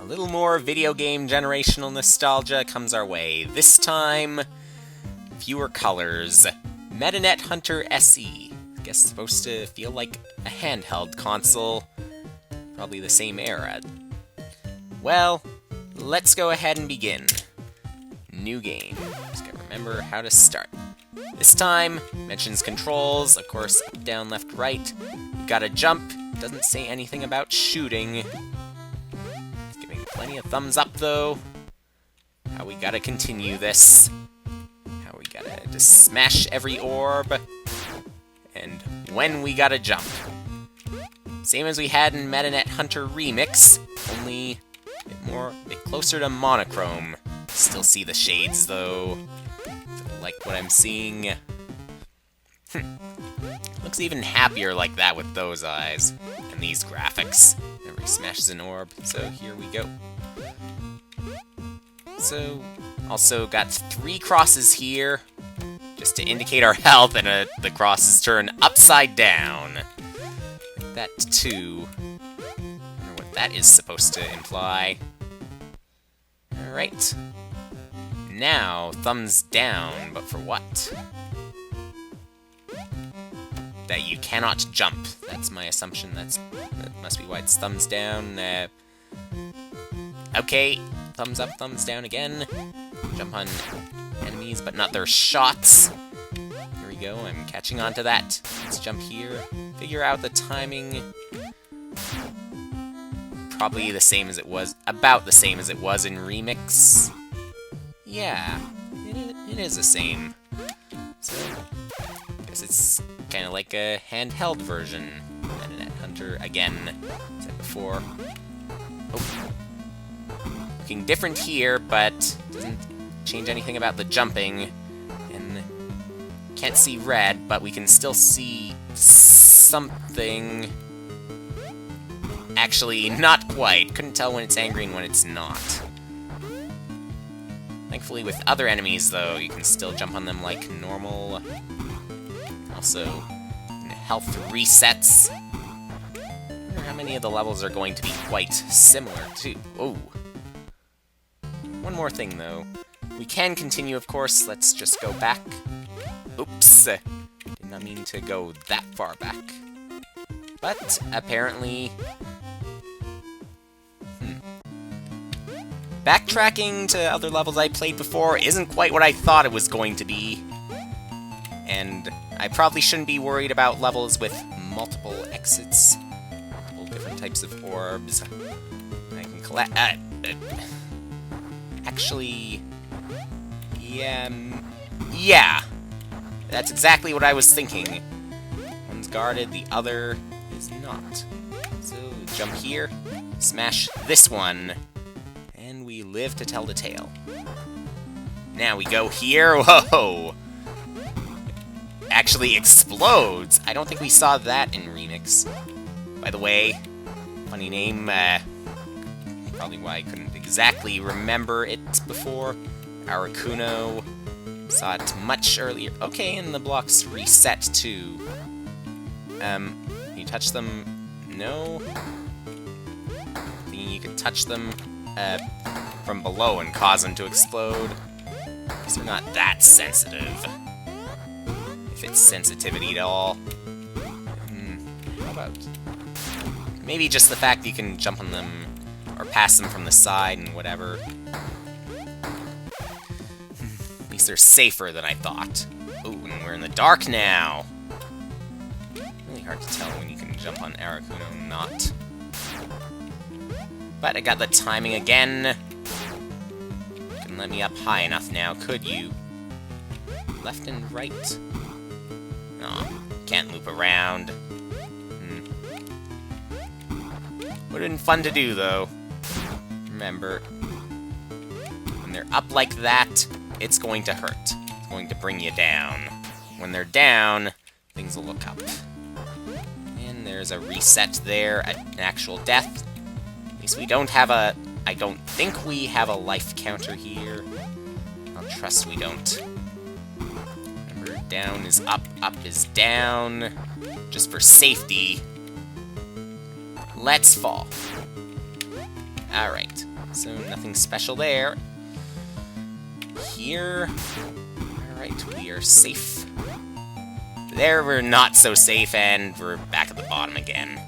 A little more video game generational nostalgia comes our way. This time, fewer colors. Metanet Hunter SE. I guess it's supposed to feel like a handheld console. Probably the same era. Well, let's go ahead and begin. New game. Just gotta remember how to start. This time, mentions controls, of course, up, down, left, right. You gotta jump. Doesn't say anything about shooting. Giving plenty of thumbs up, though. How we gotta continue this. How we gotta just smash every orb. And when we gotta jump. Same as we had in Metanet Hunter Remix, only a bit closer to monochrome. Still see the shades, though. Like what I'm seeing. Looks even happier like that with those eyes. And these graphics. Whenever he smashes an orb. So here we go. So, also got 3 crosses here. Just to indicate our health, and the crosses turn upside down. Like that too. I wonder what that is supposed to imply. Alright. Now, thumbs down, but for what? That you cannot jump. That's my assumption. That must be why it's thumbs down. Okay, thumbs up, thumbs down again. Jump on enemies, but not their shots. Here we go, I'm catching on to that. Let's jump here. Figure out the timing. Probably the same as it was, about the same as it was in Remix. Yeah, it is the same. So, I guess it's kind of like a handheld version. Metanet Hunter, again, said before. Oh. Looking different here, but doesn't change anything about the jumping. And can't see red, but we can still see something. Actually, not quite. Couldn't tell when it's angry and when it's not. Thankfully, with other enemies, though, you can still jump on them like normal. Also, health resets. I wonder how many of the levels are going to be quite similar, too. Oh. One more thing, though. We can continue, of course. Let's just go back. Oops. Did not mean to go that far back. But, apparently... Backtracking to other levels I played before isn't quite what I thought it was going to be. And I probably shouldn't be worried about levels with multiple exits. Multiple different types of orbs. I can collect... actually... Yeah. That's exactly what I was thinking. One's guarded, the other is not. So, jump here, smash this one, and we live to tell the tale. Now we go here, whoa! Actually explodes! I don't think we saw that in Remix. By the way, funny name, probably why I couldn't exactly remember it before. Arakuno. Saw it much earlier. Okay, and the blocks reset too. Can you touch them? No? Thinking you can touch them from below and cause them to explode. Because they're not that sensitive. If it's sensitivity at all. How about... maybe just the fact that you can jump on them or pass them from the side and whatever. At least they're safer than I thought. Ooh, and we're in the dark now! Really hard to tell when you can jump on Arakuno and not. But I got the timing again. You can let me up high enough now, could you? Left and right? No, can't loop around. Would have been fun to do, though. Remember, when they're up like that, it's going to hurt. It's going to bring you down. When they're down, things will look up. And there's a reset there, an actual death. At least we don't have a... I don't think we have a life counter here. I'll trust we don't. Remember, down is up is down. Just for safety. Let's fall. Alright. So nothing special there. Here... Alright, we are safe. There we're not so safe, and we're back at the bottom again.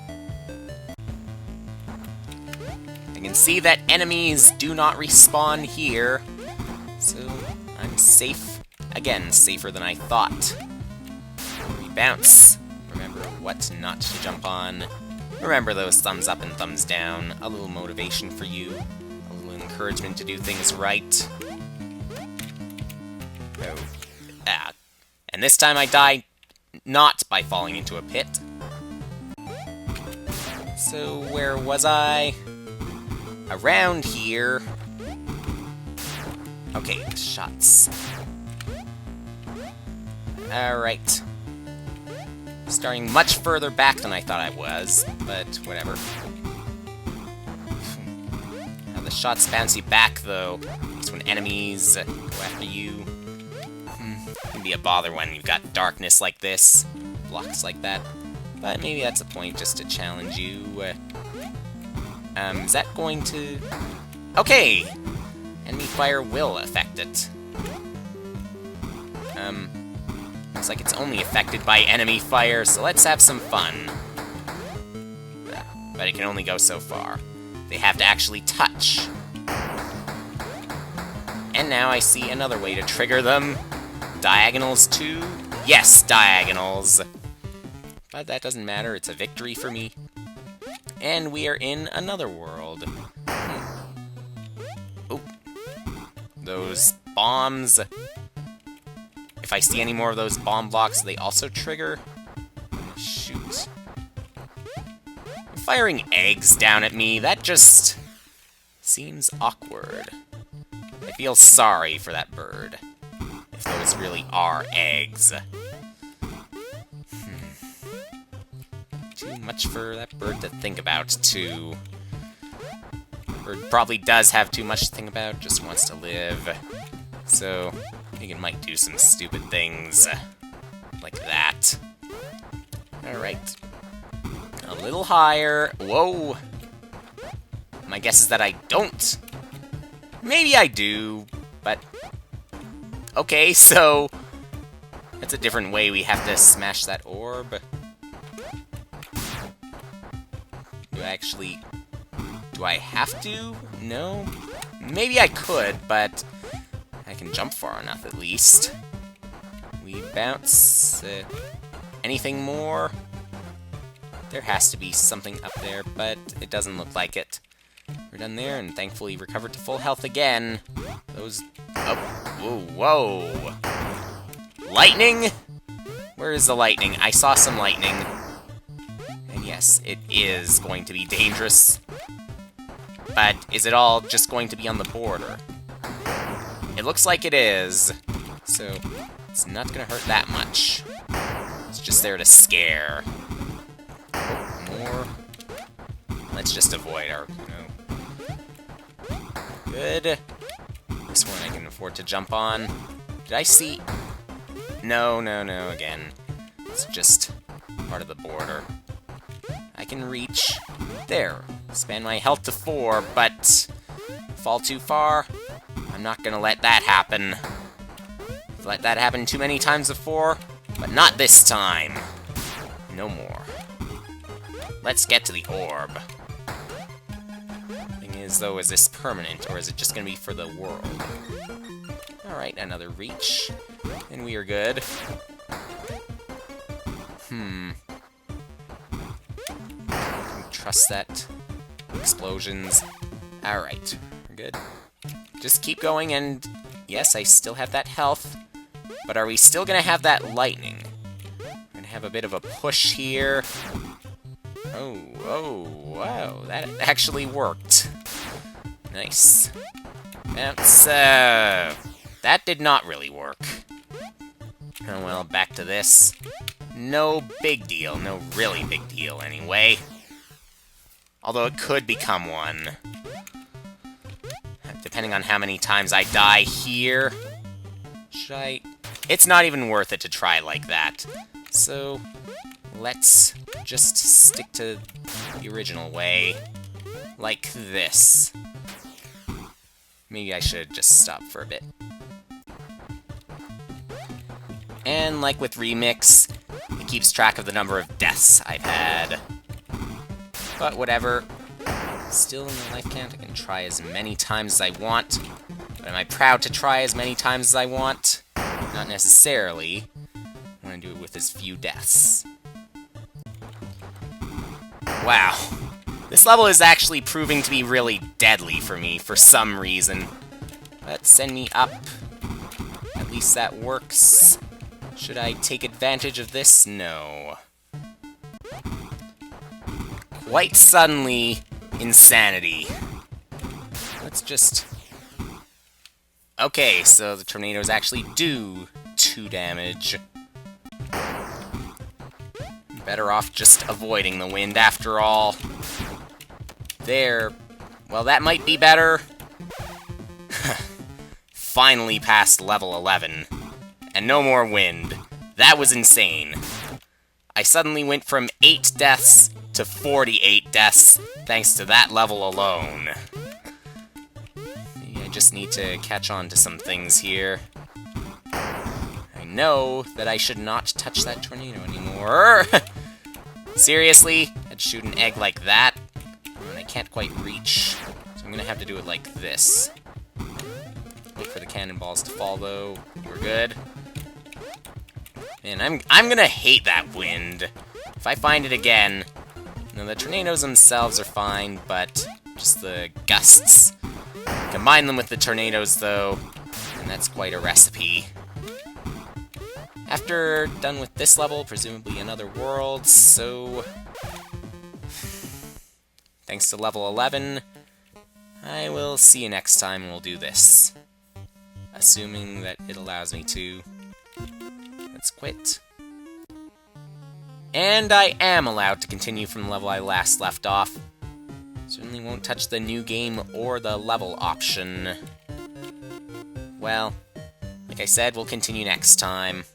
I can see that enemies do not respawn here, so I'm safe. Again, safer than I thought. Rebounce. Remember what not to jump on. Remember those thumbs up and thumbs down. A little motivation for you. A little encouragement to do things right. Oh. Ah. And this time I die not by falling into a pit. So where was I? Around here. Okay, the shots. Alright. Starting much further back than I thought I was, but whatever. Now the shots bounce you back, though. It's when enemies go after you. It can be a bother when you've got darkness like this, blocks like that. But maybe that's a point just to challenge you. Is that going to... Okay! Enemy fire will affect it. Looks like it's only affected by enemy fire, so let's have some fun. But it can only go so far. They have to actually touch. And now I see another way to trigger them. Diagonals too? Yes, diagonals! But that doesn't matter, it's a victory for me. And we are in another world. Oh. Those bombs. If I see any more of those bomb blocks, they also trigger. Shoot. Firing eggs down at me, that just seems awkward. I feel sorry for that bird. If those really are eggs. Too much for that bird to think about, too. Bird probably does have too much to think about, just wants to live. So, I think it might do some stupid things. Like that. Alright. A little higher. Whoa! My guess is that I don't. Maybe I do, but... Okay, so... That's a different way we have to smash that orb. Do I have to? No? Maybe I could, but I can jump far enough at least. We bounce. Anything more? There has to be something up there, but it doesn't look like it. We're done there, and thankfully recovered to full health again. Those... Oh, whoa, whoa. Lightning? Where is the lightning? I saw some lightning. Yes, it is going to be dangerous. But is it all just going to be on the border? It looks like it is. So, it's not going to hurt that much. It's just there to scare. Oh, more. Let's just avoid our... No. Good. This one I can afford to jump on. Did I see... No, again. It's just part of the border. I can reach. There. Expand my health to 4, but... Fall too far? I'm not gonna let that happen. I've let that happen too many times before, but not this time. No more. Let's get to the orb. Thing is, though, is this permanent, or is it just gonna be for the world? Alright, another reach. And we are good. Trust that. Explosions. Alright, we're good. Just keep going, and yes, I still have that health. But are we still gonna have that lightning? We're gonna have a bit of a push here. Oh, wow, that actually worked. Nice. Bounce, that did not really work. Oh well, back to this. No big deal, no really big deal anyway. Although it could become one. Depending on how many times I die here. Should I... It's not even worth it to try like that. So, let's just stick to the original way. Like this. Maybe I should just stop for a bit. And like with Remix, it keeps track of the number of deaths I've had. But whatever. Still in the life count, I can try as many times as I want. But am I proud to try as many times as I want? Not necessarily. I want to do it with as few deaths. Wow. This level is actually proving to be really deadly for me for some reason. Let's send me up. At least that works. Should I take advantage of this? No. Quite suddenly, insanity. Let's just... Okay, so the tornadoes actually do 2 damage. Better off just avoiding the wind after all. There. Well, that might be better. Finally passed level 11. And no more wind. That was insane. I suddenly went from 8 deaths to 48 deaths, thanks to that level alone. Maybe I just need to catch on to some things here. I know that I should not touch that tornado anymore. Seriously? I'd shoot an egg like that? And I can't quite reach, so I'm gonna have to do it like this. Wait for the cannonballs to fall, though. We're good. Man, I'm gonna hate that wind. If I find it again... Now, the tornadoes themselves are fine, but just the gusts. Combine them with the tornadoes, though, and that's quite a recipe. After done with this level, presumably another world, so... Thanks to level 11, I will see you next time and we'll do this. Assuming that it allows me to. Let's quit. And I am allowed to continue from the level I last left off. Certainly won't touch the new game or the level option. Well, like I said, we'll continue next time.